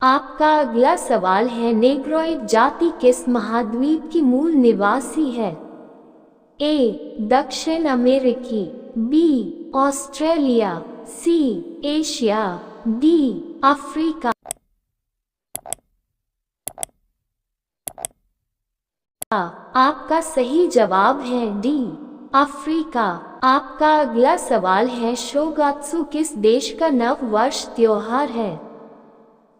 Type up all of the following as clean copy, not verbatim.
आपका अगला सवाल है, नेग्रोइड जाति किस महाद्वीप की मूल निवासी है? ए. दक्षिण अमेरिकी, B. Australia, C. Asia, D. Africa. आपका सही जवाब है डी. अफ्रीका। आपका अगला सवाल है, शोगात्सु किस देश का नव वर्ष त्योहार है?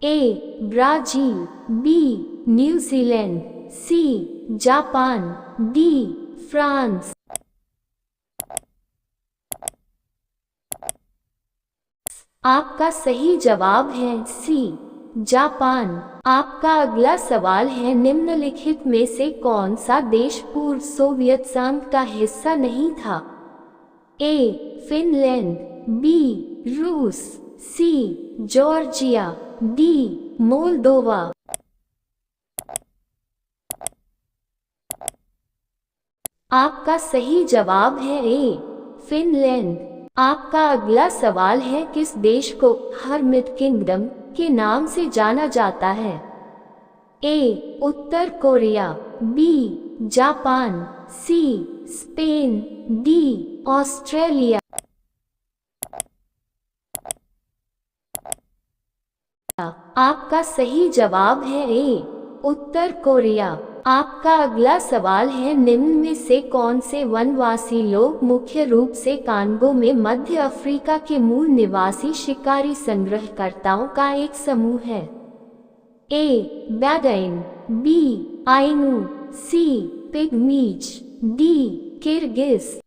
A. Brazil, B. New Zealand, C. Japan, D. France. आपका सही जवाब है सी. जापान। आपका अगला सवाल है, निम्नलिखित में से कौन सा देश पूर्व सोवियत संघ का हिस्सा नहीं था? ए. Finland, B. रूस, सी. Georgia, D. मोल्दोवा। आपका सही जवाब है ए. फिनलैंड। आपका अगला सवाल है, किस देश को हर्मिट किंगडम के नाम से जाना जाता है? ए. उत्तर Korea, B. Japan, C. Spain, D. Australia. आपका सही जवाब है ए. उत्तर कोरिया। आपका अगला सवाल है, निम्न में से कौन से वनवासी लोग मुख्य रूप से कांगो में मध्य अफ्रीका के मूल निवासी शिकारी संग्रहकर्ताओं का एक समूह है? ए. बैडुइन, बी. आइनू, सी. पिग्मीज, डी. किर्गिज।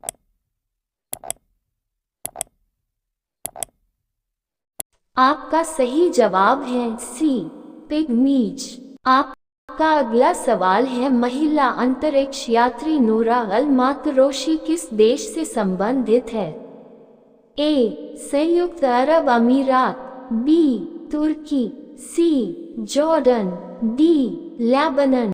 आपका सही जवाब है सी. पिग्मीज। आपका अगला सवाल है, महिला अंतरिक्ष यात्री नूरा अल मातरोशी किस देश से संबंधित है? ए. संयुक्त अरब अमीरात, बी. तुर्की, सी. Jordan, D. लेबनान।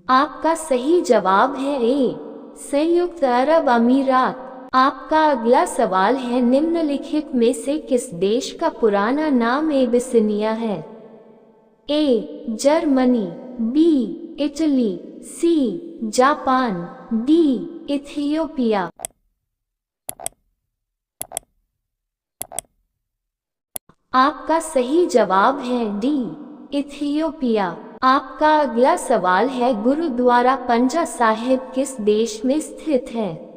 आपका सही जवाब है ए. संयुक्त अरब अमीरात। आपका अगला सवाल है, निम्नलिखित में से किस देश का पुराना नाम एबिसिनिया है? A. Germany, B. Italy, C. Japan, D. Ethiopia. आपका सही जवाब है डी. इथियोपिया। आपका अगला सवाल है, गुरुद्वारा पंजा साहिब किस देश में स्थित है?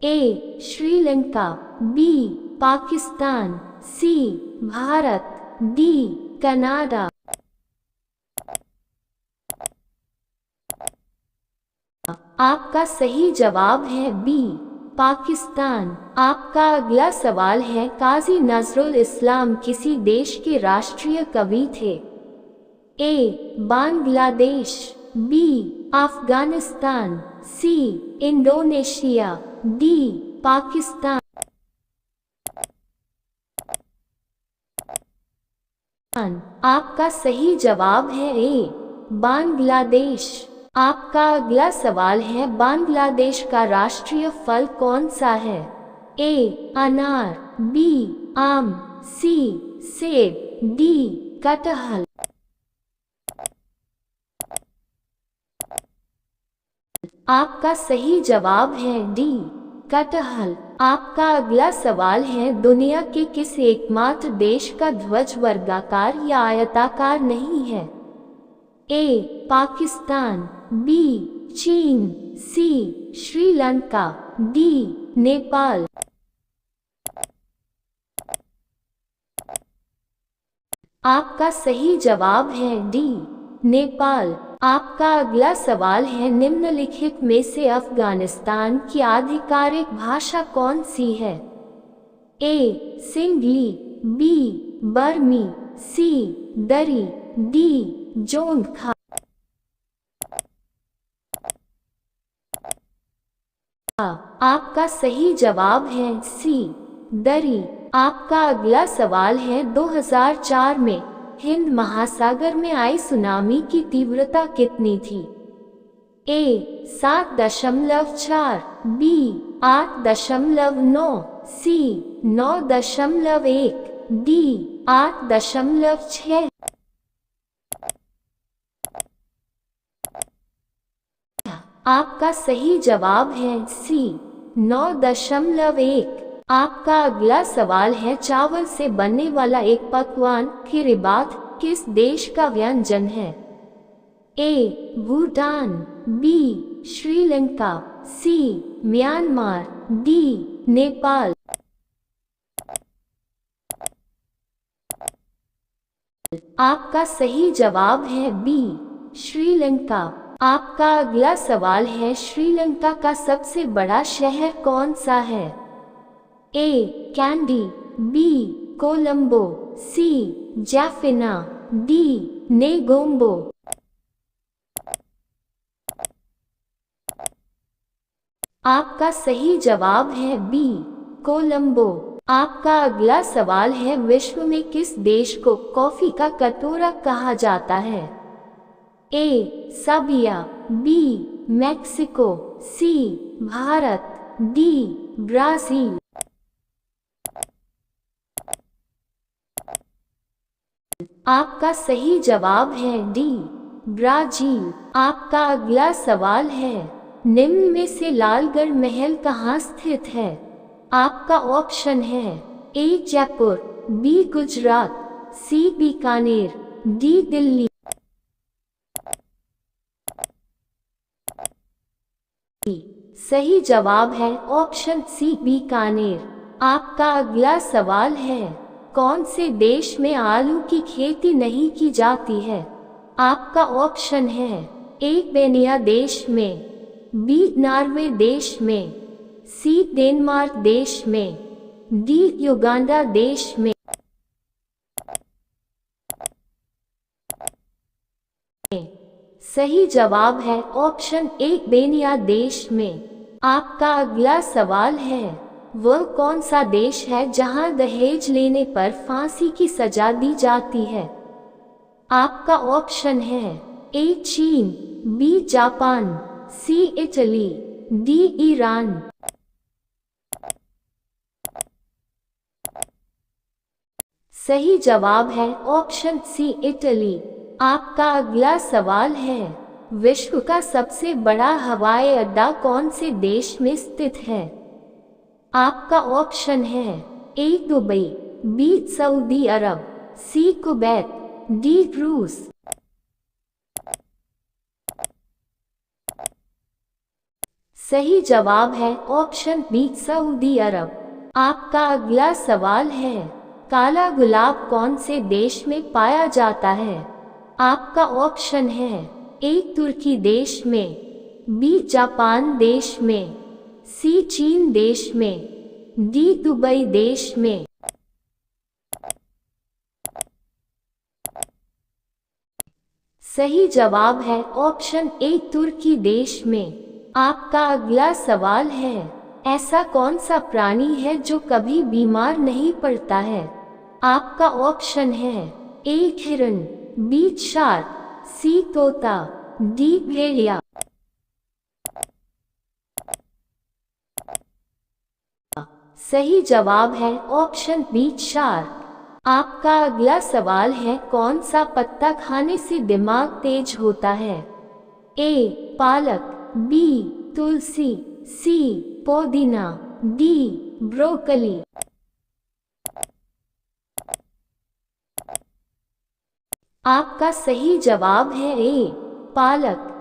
ए. श्रीलंका, बी. पाकिस्तान, सी. भारत, डी. कनाडा। आपका सही जवाब है बी. पाकिस्तान। आपका अगला सवाल है, काजी नजरुल इस्लाम किसी देश के राष्ट्रीय कवि थे? A. Bangladesh, B. Afghanistan, C. Indonesia, D. Pakistan. आपका सही जवाब है ए. बांग्लादेश। आपका अगला सवाल है, बांग्लादेश का राष्ट्रीय फल कौन सा है? ए. अनार, बी. आम, सी. सेब, डी. कटहल। आपका सही जवाब है डी. कटहल। आपका अगला सवाल है, दुनिया के किस एकमात्र देश का ध्वज वर्गाकार या आयताकार नहीं है? ए. पाकिस्तान, बी. चीन, सी. श्रीलंका, डी. नेपाल। आपका सही जवाब है डी. नेपाल। आपका अगला सवाल है, निम्नलिखित में से अफगानिस्तान की आधिकारिक भाषा कौन सी है? ए. सिंघली, बी. बर्मी, सी. दरी, डी. जोंगखा। आपका सही जवाब है सी. दरी। आपका अगला सवाल है, 2004 में हिंद महासागर में आई सुनामी की तीव्रता कितनी थी? ए. 7.4, बी. 8.9, सी 9.1, डी 8.6। आपका सही जवाब है सी 9.1। आपका अगला सवाल है, चावल से बनने वाला एक पकवान खिरिबात किस देश का व्यंजन है? ए भूटान, बी श्रीलंका, सी म्यांमार, डी नेपाल। आपका सही जवाब है बी श्रीलंका। आपका अगला सवाल है, श्रीलंका का सबसे बड़ा शहर कौन सा है? ए कैंडी, बी कोलंबो, सी जाफिना, डी नेगोम्बो। आपका सही जवाब है बी कोलंबो। आपका अगला सवाल है, विश्व में किस देश को कॉफी का कटोरा कहा जाता है? ए सर्बिया, बी मैक्सिको, सी भारत, डी ब्राजील। आपका सही जवाब है डी ब्राजील। आपका अगला सवाल है, निम्न में से लालगढ़ महल कहाँ स्थित है? आपका ऑप्शन है ए जयपुर, बी गुजरात, सी बीकानेर, डी दिल्ली। सही जवाब है ऑप्शन सी बीकानेर। आपका अगला सवाल है, कौन से देश में आलू की खेती नहीं की जाती है? आपका ऑप्शन है ए बेनिया देश में, बी नॉर्वे देश में, सी डेनमार्क देश में, डी युगांडा देश में। सही जवाब है ऑप्शन ए बेनिया देश में। आपका अगला सवाल है, वह कौन सा देश है जहां दहेज लेने पर फांसी की सजा दी जाती है? आपका ऑप्शन है ए चीन, बी जापान, सी इटली, डी ईरान। सही जवाब है ऑप्शन सी इटली। आपका अगला सवाल है, विश्व का सबसे बड़ा हवाई अड्डा कौन से देश में स्थित है? आपका ऑप्शन है ए दुबई, बी सऊदी अरब, सी कुवैत, डी रूस। सही जवाब है ऑप्शन बी सऊदी अरब। आपका अगला सवाल है, काला गुलाब कौन से देश में पाया जाता है? आपका ऑप्शन है ए तुर्की देश में, बी जापान देश में, सी चीन देश में, डी दुबई देश में। सही जवाब है ऑप्शन ए तुर्की देश में। आपका अगला सवाल है, ऐसा कौन सा प्राणी है जो कभी बीमार नहीं पड़ता है? आपका ऑप्शन है ए हिरन, बी शार्क, सी तोता, डी भेड़िया। सही जवाब है ऑप्शन बी शार्क। आपका अगला सवाल है, कौन सा पत्ता खाने से दिमाग तेज होता है? ए पालक, बी तुलसी, सी पुदीना, डी ब्रोकली। आपका सही जवाब है ए पालक।